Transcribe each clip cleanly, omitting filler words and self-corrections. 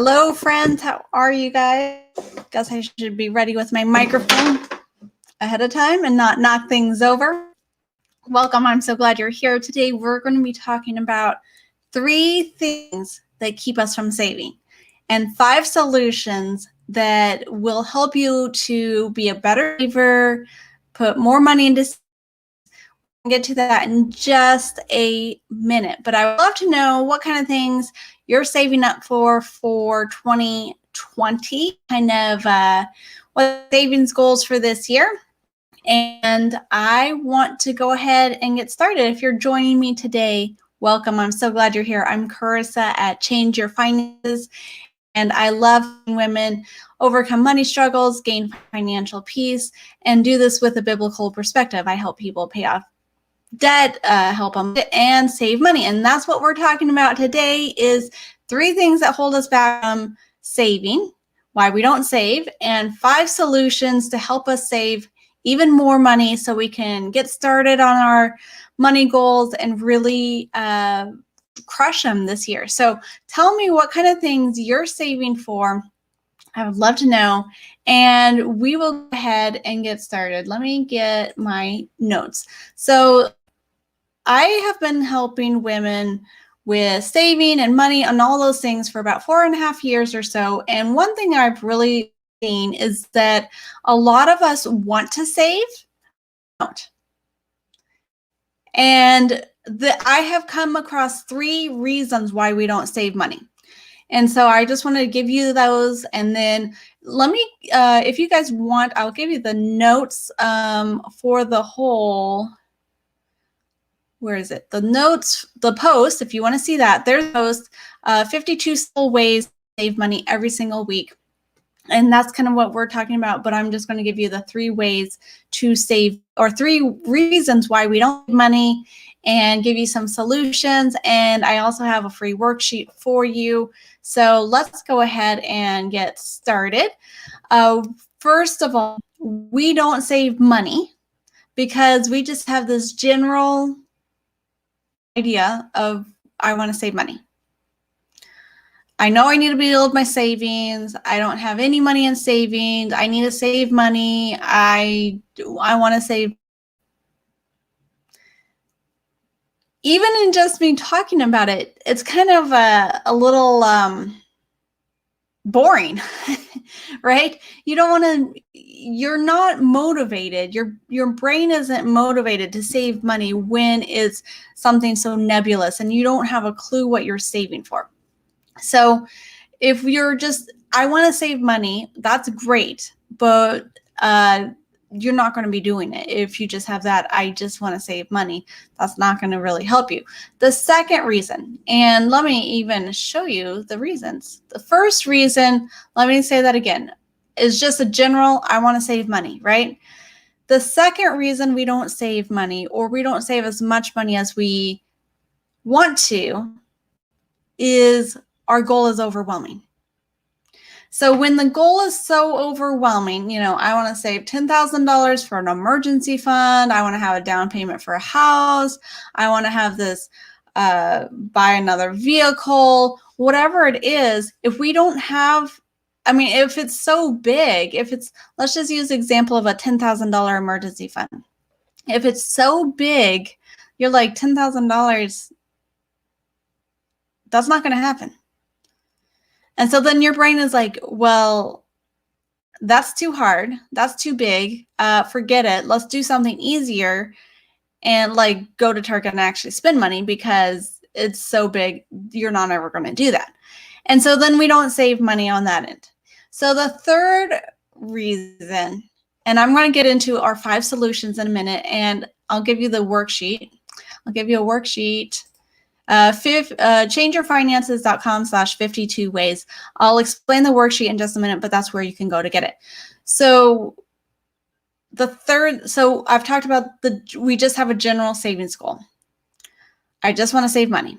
Hello, friends. How are you guys? Guess I should be ready with my microphone ahead of time and not knock things over. Welcome. I'm so glad you're here. Today, we're going to be talking about 3 things that keep us from saving and 5 solutions that will help you to be a better saver, put more money into savings. We'll get to that in just a minute. But I would love to know what kind of things you're saving up for 2020, kind of what savings goals for this year. And I want to go ahead and get started. If you're joining me today, welcome. I'm so glad you're here. I'm Carissa at Change Your Finances, and I love helping women overcome money struggles, gain financial peace, and do this with a biblical perspective. I help people pay off debt, help them and save money. And that's what we're talking about today is 3 things that hold us back from saving, why we don't save, and 5 solutions to help us save even more money so we can get started on our money goals and really crush them this year. So tell me what kind of things you're saving for. I would love to know, and we will go ahead and get started. Let me get my notes. So I have been helping women with saving and money and all those things for about 4.5 years or so. And one thing I've really seen is that a lot of us want to save, don't. And I have come across 3 reasons why we don't save money. And so I just want to give you those. And then let me, if you guys want, I'll give you the notes for the whole, where is it? The notes, the post, if you want to see that, there's a post, 52 simple ways to save money every single week. And that's kind of what we're talking about, but I'm just going to give you the 3 ways to save, or 3 reasons why we don't save money, and give you some solutions. And I also have a free worksheet for you. So let's go ahead and get started. First of all, we don't save money because we just have this general idea of, I want to save money. I know I need to build my savings. I don't have any money in savings. I need to save money. I want to save. Even in just me talking about it, it's kind of a little boring, right? You don't want to, you're not motivated. Your brain isn't motivated to save money when it's something so nebulous and you don't have a clue what you're saving for. So if you're just, I want to save money, that's great, but you're not going to be doing it. If you just have that, I just want to save money, that's not going to really help you. The second reason, and let me even show you the reasons. The first reason, let me say that again, is just a general, I want to save money, right? The second reason we don't save money, or we don't save as much money as we want to, is our goal is overwhelming. So when the goal is so overwhelming, you know, I want to save $10,000 for an emergency fund. I want to have a down payment for a house. I want to have this, buy another vehicle, whatever it is. If we don't have, I mean, if it's so big, if it's, let's just use the example of a $10,000 emergency fund. If it's so big, you're like, $10,000, that's not going to happen. And so then your brain is like, well, that's too hard. That's too big. Forget it. Let's do something easier and like go to Target and actually spend money because it's so big. You're not ever going to do that. And so then we don't save money on that end. So the third reason, and I'm going to get into our 5 solutions in a minute, and I'll give you the worksheet. I'll give you a worksheet. Changeyourfinances.com/52 ways. I'll explain the worksheet in just a minute, but that's where you can go to get it. So the third, so I've talked about we just have a general savings goal. I just want to save money.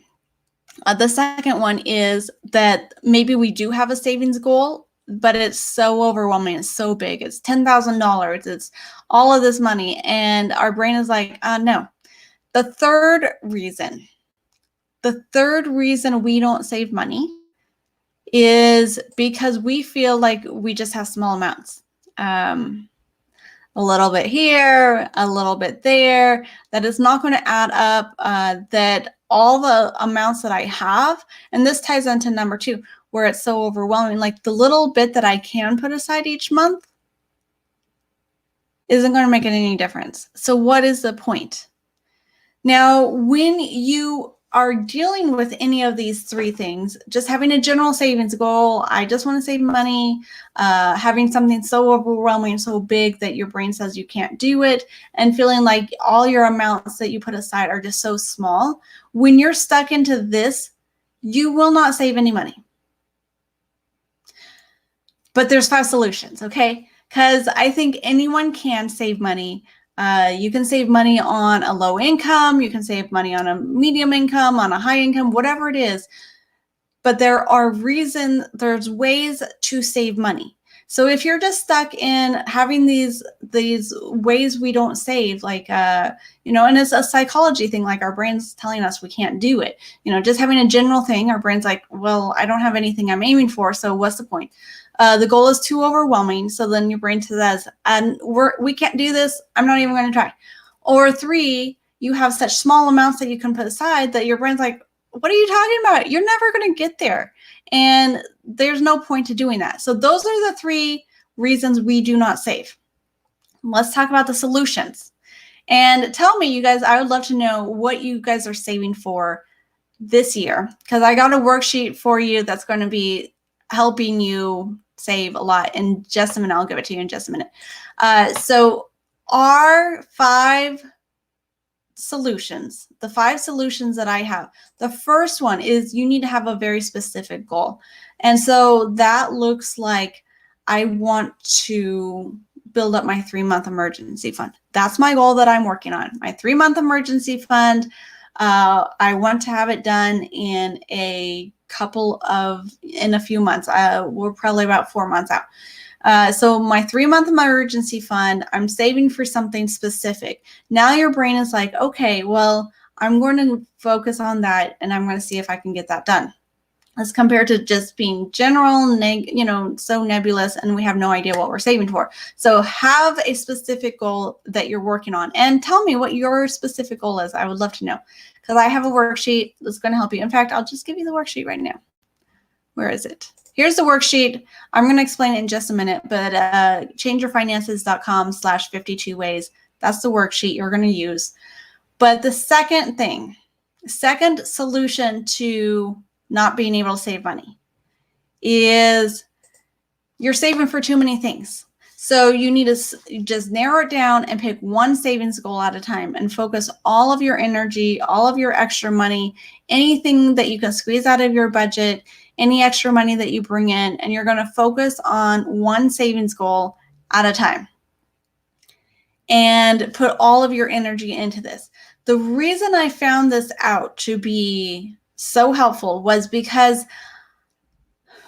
The second one is that maybe we do have a savings goal, but it's so overwhelming. It's so big. It's $10,000. It's all of this money. And our brain is like, no. The third reason we don't save money is because we feel like we just have small amounts. A little bit here, a little bit there, that is not going to add up, that all the amounts that I have, and this ties into number 2, where it's so overwhelming, like the little bit that I can put aside each month isn't going to make any difference. So what is the point? Now, when you are dealing with any of these 3 things, just having a general savings goal, I just want to save money, having something so overwhelming, so big that your brain says you can't do it, and feeling like all your amounts that you put aside are just so small, when you're stuck into this, you will not save any money. But there's 5 solutions, okay? Because I think anyone can save money. You can save money on a low income, you can save money on a medium income, on a high income, whatever it is. But there's ways to save money. So if you're just stuck in having these ways we don't save, like, and it's a psychology thing, like our brain's telling us we can't do it. Just having a general thing, our brain's like, well, I don't have anything I'm aiming for, so what's the point? The goal is too overwhelming. So then your brain says, and we can't do this. I'm not even going to try. Or 3, you have such small amounts that you can put aside that your brain's like, what are you talking about? You're never going to get there. And there's no point to doing that. So those are the 3 reasons we do not save. Let's talk about the solutions. And tell me, you guys, I would love to know what you guys are saving for this year, because I got a worksheet for you that's going to be helping you save a lot in just a minute. I'll give it to you in just a minute. So our 5 solutions, the 5 solutions that I have, the first one is you need to have a very specific goal. And so that looks like, I want to build up my 3-month emergency fund. That's my goal that I'm working on, my 3-month emergency fund. I want to have it done in a few months. We're probably about 4 months out. So my 3-month emergency fund, I'm saving for something specific. Now your brain is like, okay, well, I'm going to focus on that and I'm going to see if I can get that done. As compared to just being general, so nebulous, and we have no idea what we're saving for. So have a specific goal that you're working on, and tell me what your specific goal is. I would love to know, because I have a worksheet that's going to help you. In fact, I'll just give you the worksheet right now. Where is it? Here's the worksheet. I'm going to explain it in just a minute, but changeyourfinances.com/52 ways. That's the worksheet you're going to use. But the second solution to not being able to save money is you're saving for too many things. So you need to just narrow it down and pick one savings goal at a time and focus all of your energy, all of your extra money, anything that you can squeeze out of your budget, any extra money that you bring in, and you're going to focus on one savings goal at a time and put all of your energy into this. The reason I found this out to be so helpful was because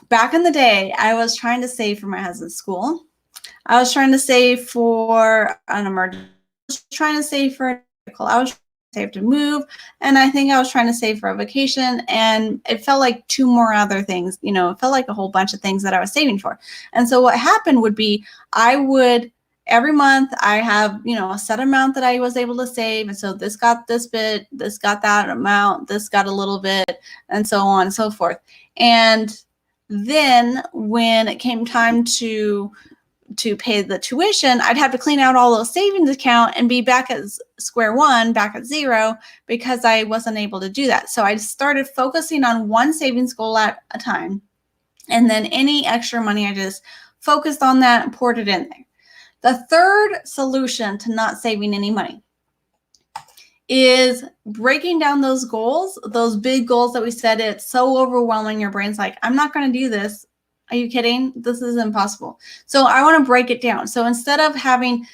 back in the day, I was trying to save for my husband's school. I was trying to save for an emergency. I was trying to save for a vehicle. I was trying to save to move. And I think I was trying to save for a vacation. And it felt like 2 more other things. It felt like a whole bunch of things that I was saving for. And so what happened would be every month I have, a set amount that I was able to save. And so this got this bit, this got that amount, this got a little bit, and so on and so forth. And then when it came time to pay the tuition, I'd have to clean out all those savings account and be back at square one, back at 0, because I wasn't able to do that. So I started focusing on one savings goal at a time. And then any extra money, I just focused on that and poured it in there. The third solution to not saving any money is breaking down those goals, those big goals that we said. It's so overwhelming. Your brain's like, I'm not going to do this. Are you kidding? This is impossible. So I want to break it down. So instead of having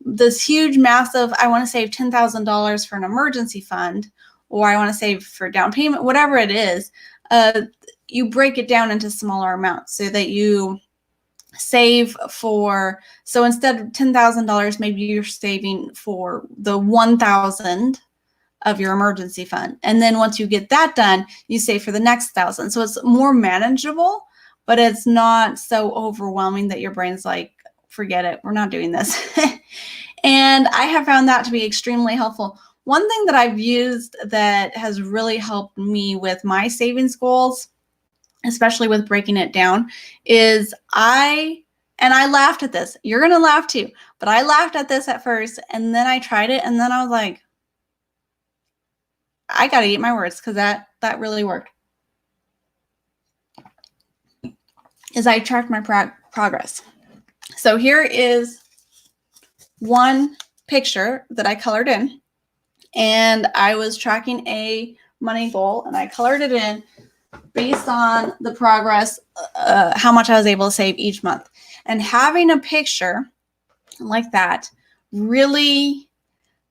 this huge, massive, I want to save $10,000 for an emergency fund, or I want to save for down payment, whatever it is, you break it down into smaller amounts so that you save for, so instead of $10,000, maybe you're saving for the 1,000 of your emergency fund. And then once you get that done, you save for the next 1,000. So it's more manageable. but it's not so overwhelming that your brain's like, forget it, we're not doing this. And I have found that to be extremely helpful. One thing that I've used that has really helped me with my savings goals, especially with breaking it down, is I laughed at this. You're going to laugh too, but I laughed at this at first, and then I tried it, and then I was like, I got to eat my words, because that really worked. Is I tracked my progress. So here is one picture that I colored in, and I was tracking a money goal, and I colored it in based on the progress, how much I was able to save each month. And having a picture like that really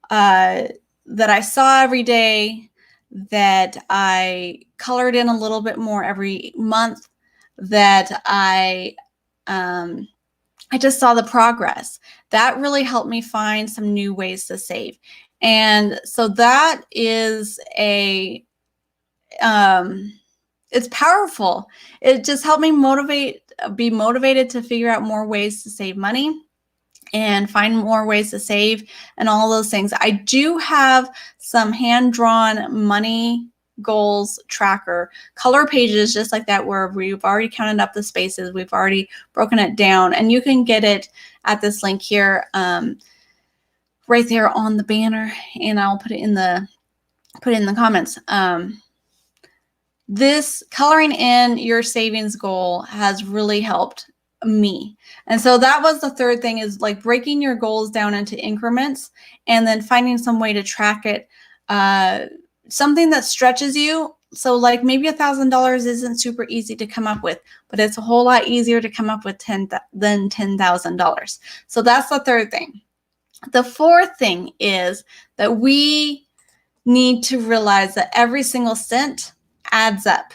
that I saw every day, that I colored in a little bit more every month, that I just saw the progress. That really helped me find some new ways to save. And so that is it's powerful. It just helped me be motivated to figure out more ways to save money and find more ways to save and all those things. I do have some hand-drawn money goals tracker color pages just like that, where we've already counted up the spaces, we've already broken it down, and you can get it at this link here, right there on the banner, and I'll put it in the comments. This coloring in your savings goal has really helped me. And so that was the third thing, is like breaking your goals down into increments and then finding some way to track it, something that stretches you. So like maybe $1,000 isn't super easy to come up with, but it's a whole lot easier to come up with than $10,000. So that's the third thing. The fourth thing is that we need to realize that every single cent adds up.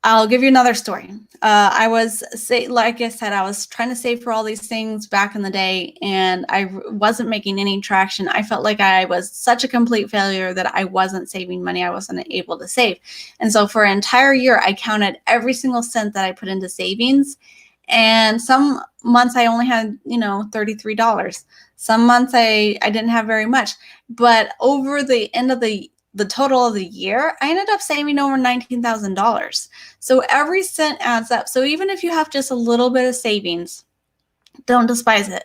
I'll give you another story. Like I said, I was trying to save for all these things back in the day, and I wasn't making any traction. I felt like I was such a complete failure that I wasn't saving money. I wasn't able to save. And so for an entire year, I counted every single cent that I put into savings. And some months I only had, $33. Some months I didn't have very much. But over the end of the total of the year, I ended up saving over $19,000. So every cent adds up. So even if you have just a little bit of savings, don't despise it.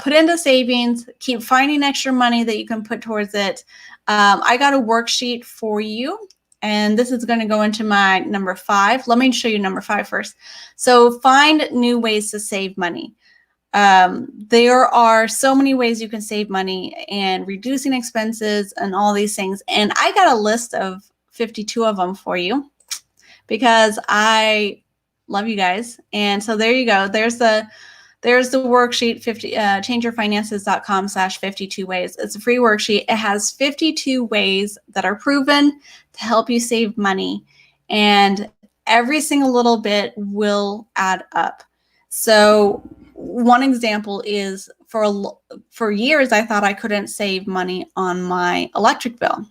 Put into savings, keep finding extra money that you can put towards it. I got a worksheet for you, and this is going to go into my number 5. Let me show you number 5 first. So find new ways to save money. There are so many ways you can save money and reducing expenses and all these things. And I got a list of 52 of them for you because I love you guys. And so there you go. There's the worksheet, changeyourfinances.com/52 ways. It's a free worksheet. It has 52 ways that are proven to help you save money, and every single little bit will add up. So one example is for years, I thought I couldn't save money on my electric bill,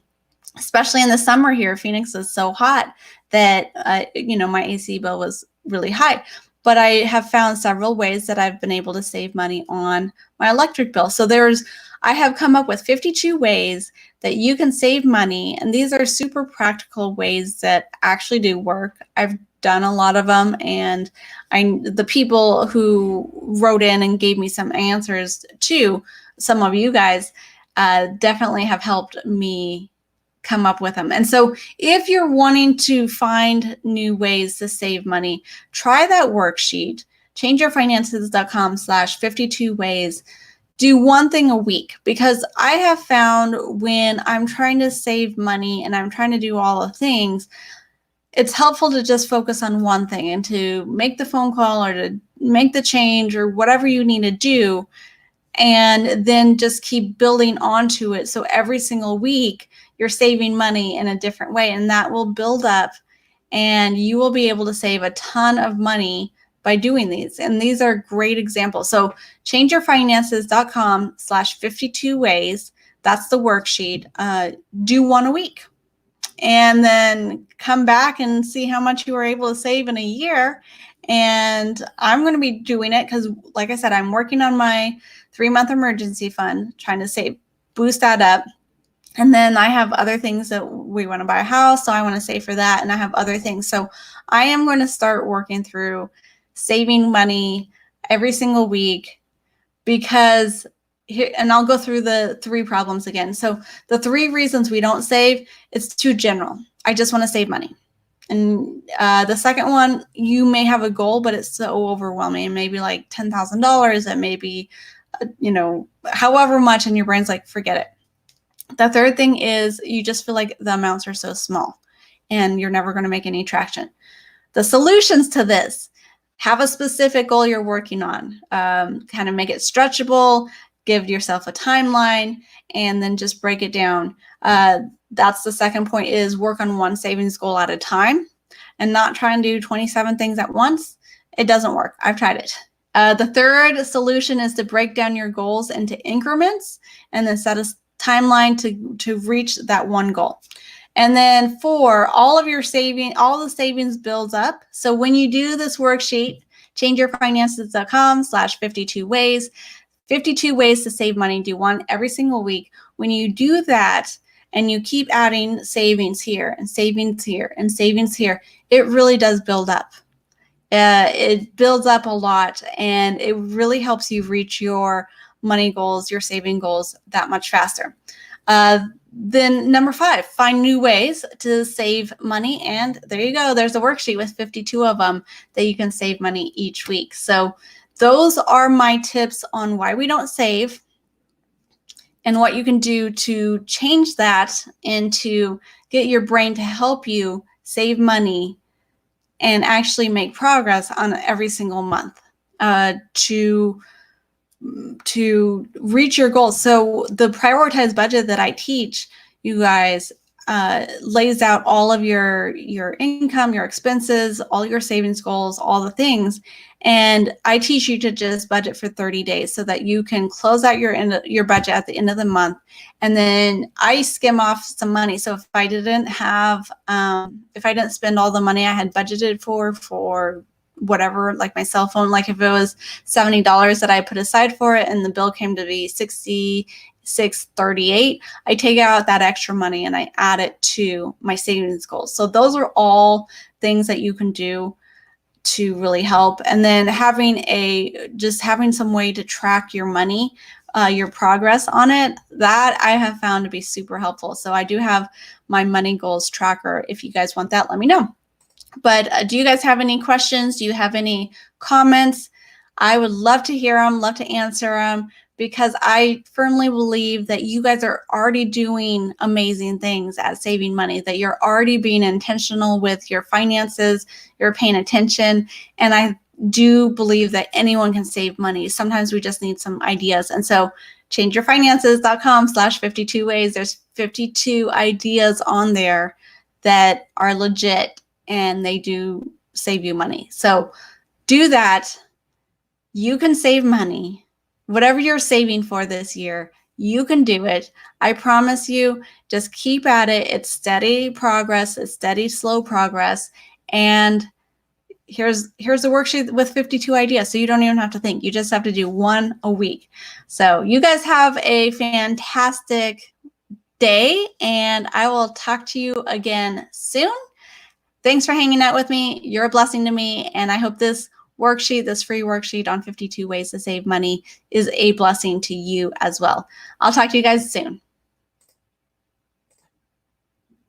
especially in the summer here. Phoenix is so hot that, my AC bill was really high. But I have found several ways that I've been able to save money on my electric bill. So I have come up with 52 ways that you can save money. And these are super practical ways that actually do work. I've done a lot of them, and the people who wrote in and gave me some answers to some of you guys definitely have helped me come up with them. And so if you're wanting to find new ways to save money, try that worksheet, changeyourfinances.com/52 ways. Do one thing a week, because I have found when I'm trying to save money and I'm trying to do all the things, it's helpful to just focus on one thing and to make the phone call or to make the change or whatever you need to do, and then just keep building onto it. So every single week you're saving money in a different way, and that will build up, and you will be able to save a ton of money by doing these. And these are great examples. So changeyourfinances.com/52 ways. That's the worksheet. Do one a week. and then come back and see how much you were able to save in a year. And I'm going to be doing it because, like I said, I'm working on my 3-month emergency fund, trying to save, boost that up. And then I have other things that we want to buy a house, so I want to save for that. And I have other things. So I am going to start working through saving money every single week, because and I'll go through the 3 problems again. So the 3 reasons we don't save, it's too general. I just want to save money. And the second one, you may have a goal, but it's so overwhelming. Maybe like $10,000. It may be, however much, and your brain's like, forget it. The third thing is you just feel like the amounts are so small and you're never going to make any traction. The solutions to this: have a specific goal you're working on, kind of make it stretchable, give yourself a timeline, and then just break it down. That's the second point, is work on one savings goal at a time and not try and do 27 things at once. It doesn't work. I've tried it. The third solution is to break down your goals into increments and then set a timeline to reach that one goal. And then 4, all the savings builds up. So when you do this worksheet, changeyourfinances.com/52 ways, 52 ways to save money, do one every single week. When you do that and you keep adding savings here and savings here and savings here, it really does build up. It builds up a lot, and it really helps you reach your money goals, your saving goals, that much faster. Then number 5, find new ways to save money. And there you go. There's a worksheet with 52 of them that you can save money each week. So those are my tips on why we don't save and what you can do to change that and to get your brain to help you save money and actually make progress on every single month to reach your goals. So the prioritized budget that I teach you guys lays out all of your income, your expenses, all your savings goals, all the things. And I teach you to just budget for 30 days so that you can close out your budget at the end of the month. And then I skim off some money. So if I didn't spend all the money I had budgeted for whatever, like my cell phone, like if it was $70 that I put aside for it and the bill came to be $66.38, I take out that extra money and I add it to my savings goals. So those are all things that you can do to really help. And then having some way to track your money, your progress on it, that I have found to be super helpful. So I do have my money goals tracker. If you guys want that, let me know. But do you guys have any questions? Do you have any comments? I would love to hear them, love to answer them, because I firmly believe that you guys are already doing amazing things at saving money, that you're already being intentional with your finances, you're paying attention, and I do believe that anyone can save money. Sometimes we just need some ideas. And so changeyourfinances.com/52 ways, there's 52 ideas on there that are legit and they do save you money. So do that. You can save money. Whatever you're saving for this year, you can do it. I promise you, just keep at it. It's steady progress. It's steady, slow progress. And here's a worksheet with 52 ideas. So you don't even have to think. You just have to do one a week. So you guys have a fantastic day, and I will talk to you again soon. Thanks for hanging out with me. You're a blessing to me, and I hope this worksheet, this free worksheet on 52 ways to save money, is a blessing to you as well. I'll talk to you guys soon.